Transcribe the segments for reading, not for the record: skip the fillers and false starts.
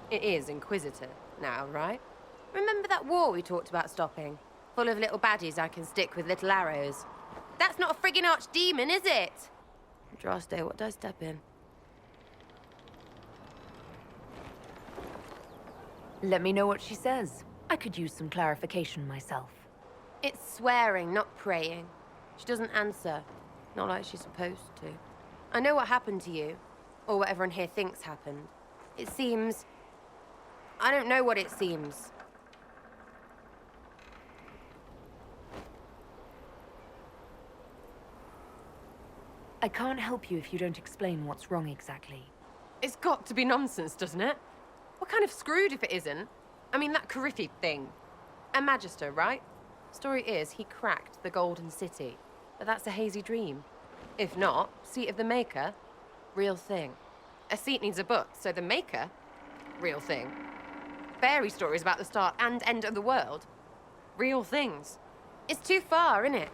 It is Inquisitor now, right? Remember that war we talked about stopping? Full of little baddies I can stick with little arrows. That's not a friggin' archdemon, is it? Droste, what did I step in? Let me know what she says. I could use some clarification myself. It's swearing, not praying. She doesn't answer. Not like she's supposed to. I know what happened to you. Or what everyone here thinks happened. It seems... I don't know what it seems. I can't help you if you don't explain what's wrong exactly. It's got to be nonsense, doesn't it? We're kind of screwed if it isn't. I mean, that Clarice thing. A Magister, right? Story is, he cracked the Golden City. But that's a hazy dream. If not, Seat of the Maker, real thing. A seat needs a book, so the Maker, real thing. Fairy stories about the start and end of the world, real things. It's too far, innit?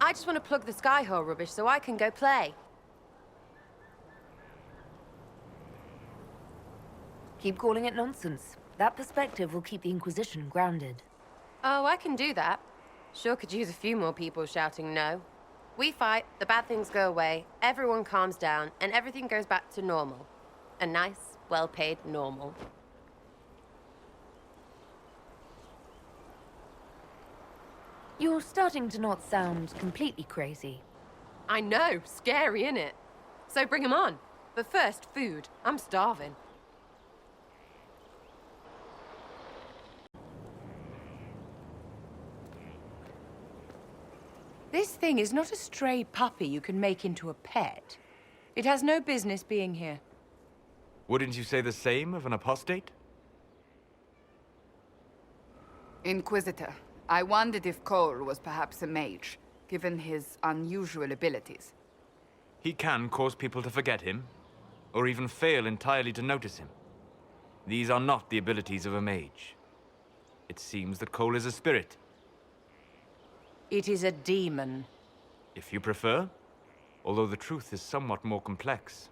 I just want to plug the Skyhold rubbish so I can go play. Keep calling it nonsense. That perspective will keep the Inquisition grounded. Oh, I can do that. Sure could use a few more people shouting no. We fight, the bad things go away, everyone calms down, and everything goes back to normal. A nice, well-paid normal. You're starting to not sound completely crazy. I know, scary, innit? So bring 'em on. But first, food. I'm starving. This thing is not a stray puppy you can make into a pet. It has no business being here. Wouldn't you say the same of an apostate? Inquisitor, I wondered if Cole was perhaps a mage, given his unusual abilities. He can cause people to forget him, or even fail entirely to notice him. These are not the abilities of a mage. It seems that Cole is a spirit. It is a demon. If you prefer, although the truth is somewhat more complex.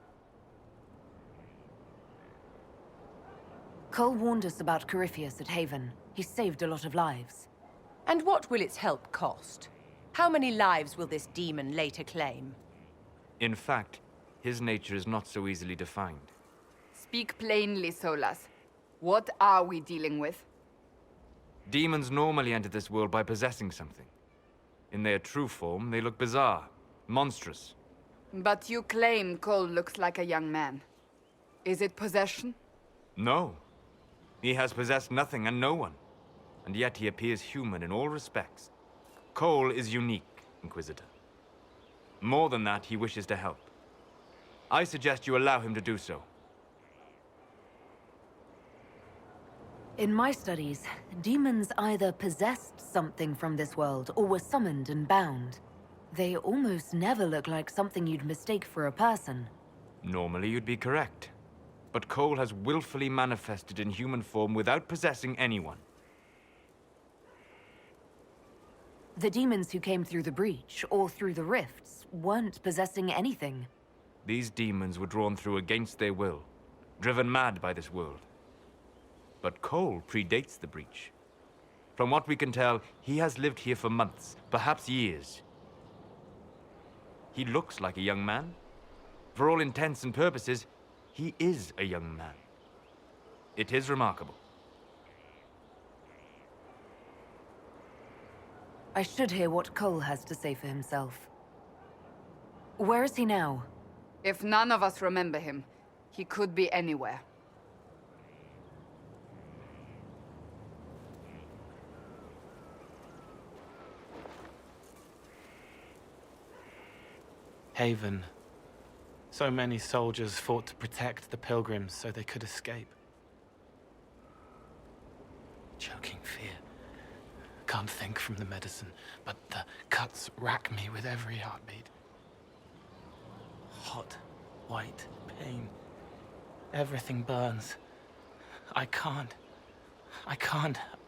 Cole warned us about Corypheus at Haven. He saved a lot of lives. And what will its help cost? How many lives will this demon later claim? In fact, his nature is not so easily defined. Speak plainly, Solas. What are we dealing with? Demons normally enter this world by possessing something. In their true form, they look bizarre, monstrous. But you claim Cole looks like a young man. Is it possession? No. He has possessed nothing and no one. And yet he appears human in all respects. Cole is unique, Inquisitor. More than that, he wishes to help. I suggest you allow him to do so. In my studies, demons either possessed something from this world or were summoned and bound. They almost never look like something you'd mistake for a person. Normally you'd be correct. But Cole has willfully manifested in human form without possessing anyone. The demons who came through the breach, or through the rifts, weren't possessing anything. These demons were drawn through against their will, driven mad by this world. But Cole predates the breach. From what we can tell, he has lived here for months, perhaps years. He looks like a young man. For all intents and purposes, he is a young man. It is remarkable. I should hear what Cole has to say for himself. Where is he now? If none of us remember him, he could be anywhere. Haven. So many soldiers fought to protect the pilgrims so they could escape. Choking fear. Can't think from the medicine, but the cuts rack me with every heartbeat. Hot, white pain. Everything burns. I can't.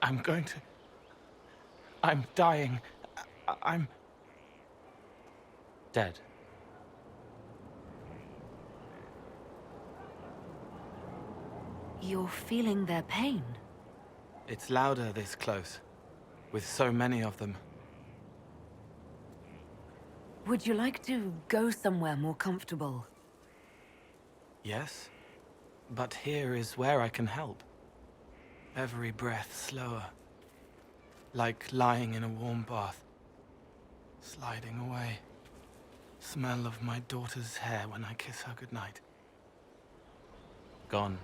I'm going to... I'm dying. I'm... dead. You're feeling their pain? It's louder this close, with so many of them. Would you like to go somewhere more comfortable? Yes, but here is where I can help. Every breath slower, like lying in a warm bath, sliding away. Smell of my daughter's hair when I kiss her goodnight. Gone.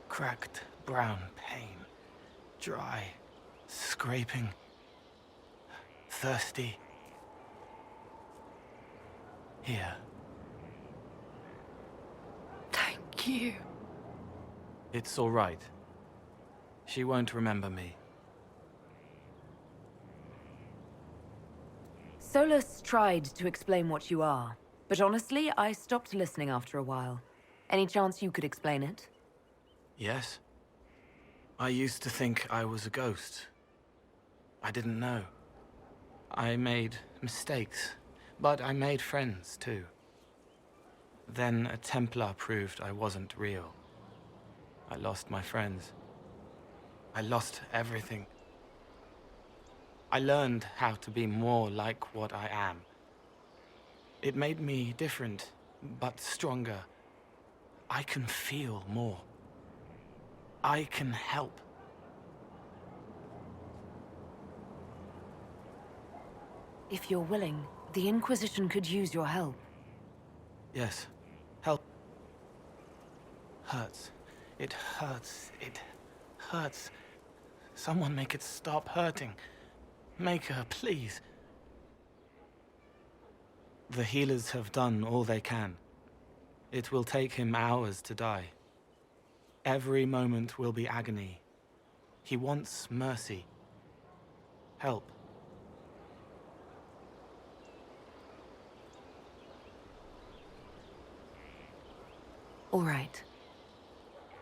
Cracked brown pain, dry, scraping, thirsty. Here. Thank you. It's all right. She won't remember me. Solus tried to explain what you are, but honestly, I stopped listening after a while. Any chance you could explain it? Yes? I used to think I was a ghost. I didn't know. I made mistakes, but I made friends too. Then a Templar proved I wasn't real. I lost my friends. I lost everything. I learned how to be more like what I am. It made me different, but stronger. I can feel more. I can help. If you're willing, the Inquisition could use your help. Yes, help. Hurts. It hurts. It hurts. Someone make it stop hurting. Make her, please. The healers have done all they can. It will take him hours to die. Every moment will be agony. He wants mercy. Help. All right.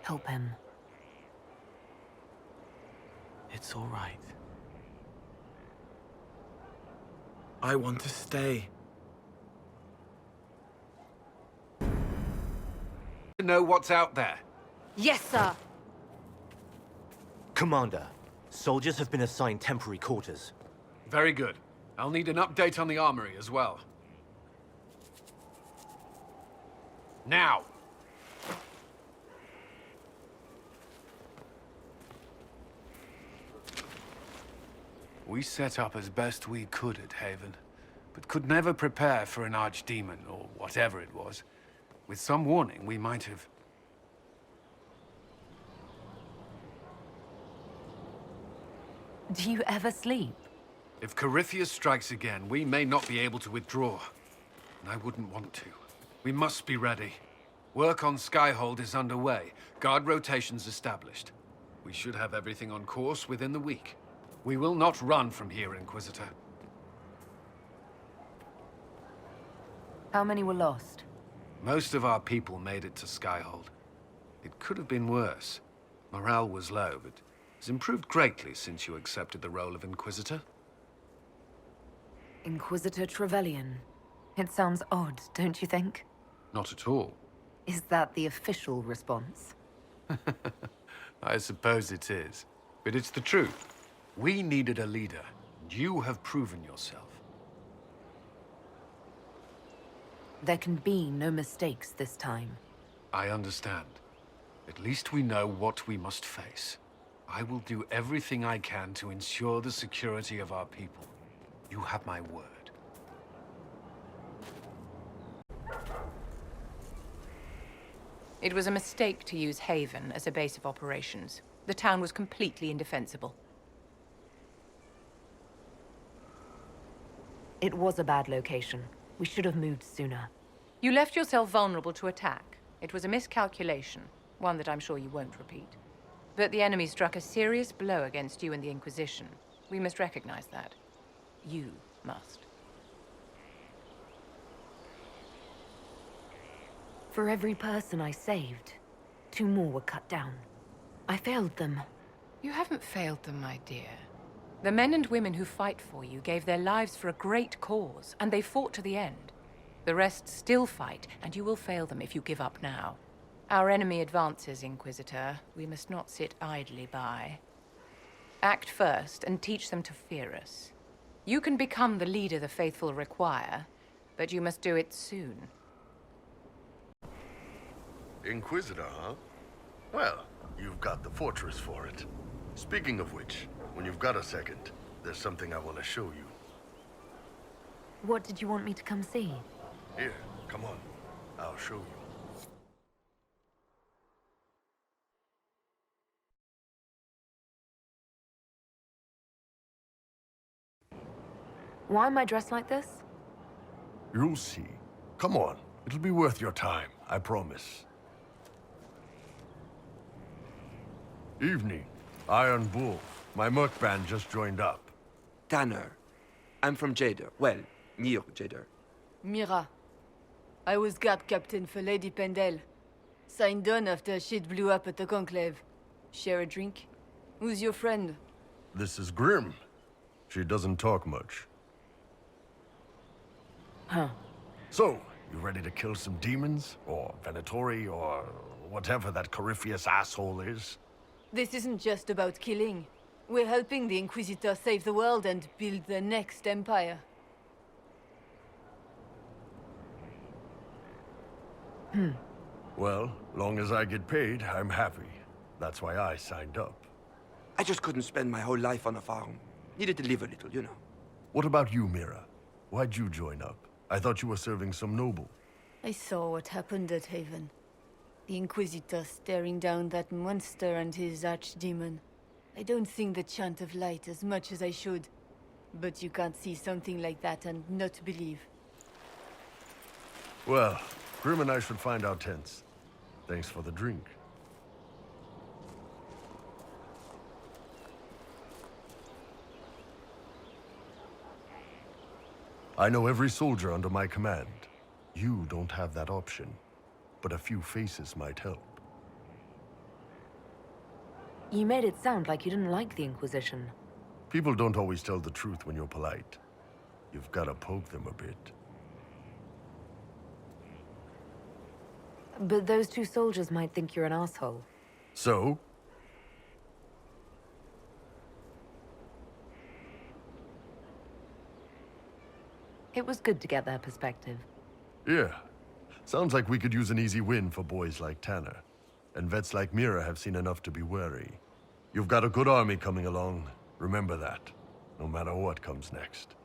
Help him. It's all right. I want to stay. Know what's out there. Yes, sir. Commander, soldiers have been assigned temporary quarters. Very good. I'll need an update on the armory as well. Now! We set up as best we could at Haven, but could never prepare for an archdemon, or whatever it was. With some warning, we might have... Do you ever sleep? If Corypheus strikes again, we may not be able to withdraw. And I wouldn't want to. We must be ready. Work on Skyhold is underway. Guard rotations established. We should have everything on course within the week. We will not run from here, Inquisitor. How many were lost? Most of our people made it to Skyhold. It could have been worse. Morale was low, but it's improved greatly since you accepted the role of Inquisitor. Inquisitor Trevelyan. It sounds odd, don't you think? Not at all. Is that the official response? I suppose it is. But it's the truth. We needed a leader. You have proven yourself. There can be no mistakes this time. I understand. At least we know what we must face. I will do everything I can to ensure the security of our people. You have my word. It was a mistake to use Haven as a base of operations. The town was completely indefensible. It was a bad location. We should have moved sooner. You left yourself vulnerable to attack. It was a miscalculation, one that I'm sure you won't repeat. But the enemy struck a serious blow against you and the Inquisition. We must recognize that. You must. For every person I saved, 2 more were cut down. I failed them. You haven't failed them, my dear. The men and women who fight for you gave their lives for a great cause, and they fought to the end. The rest still fight, and you will fail them if you give up now. Our enemy advances, Inquisitor. We must not sit idly by. Act first and teach them to fear us. You can become the leader the faithful require, but you must do it soon. Inquisitor, huh? Well, you've got the fortress for it. Speaking of which, when you've got a second, there's something I want to show you. What did you want me to come see? Here, come on. I'll show you. Why am I dressed like this? You'll see. Come on. It'll be worth your time, I promise. Evening. Iron Bull. My merc band just joined up. Tanner. I'm from Jader. Well, near Jader. Mira. I was guard captain for Lady Pendel. Signed on after shit blew up at the Conclave. Share a drink? Who's your friend? This is Grim. She doesn't talk much. Huh. So, you ready to kill some demons? Or Venatori? Or whatever that Corypheus asshole is? This isn't just about killing. We're helping the Inquisitor save the world and build the next empire. Well, long as I get paid, I'm happy. That's why I signed up. I just couldn't spend my whole life on a farm. Needed to live a little, you know. What about you, Mira? Why'd you join up? I thought you were serving some noble. I saw what happened at Haven. The Inquisitor staring down that monster and his archdemon. I don't sing the chant of light as much as I should. But you can't see something like that and not believe. Well, Grim and I should find our tents. Thanks for the drink. I know every soldier under my command. You don't have that option, but a few faces might help. You made it sound like you didn't like the Inquisition. People don't always tell the truth when you're polite. You've got to poke them a bit. But those two soldiers might think you're an asshole. So? It was good to get their perspective. Yeah. Sounds like we could use an easy win for boys like Tanner. And vets like Mira have seen enough to be wary. You've got a good army coming along. Remember that, no matter what comes next.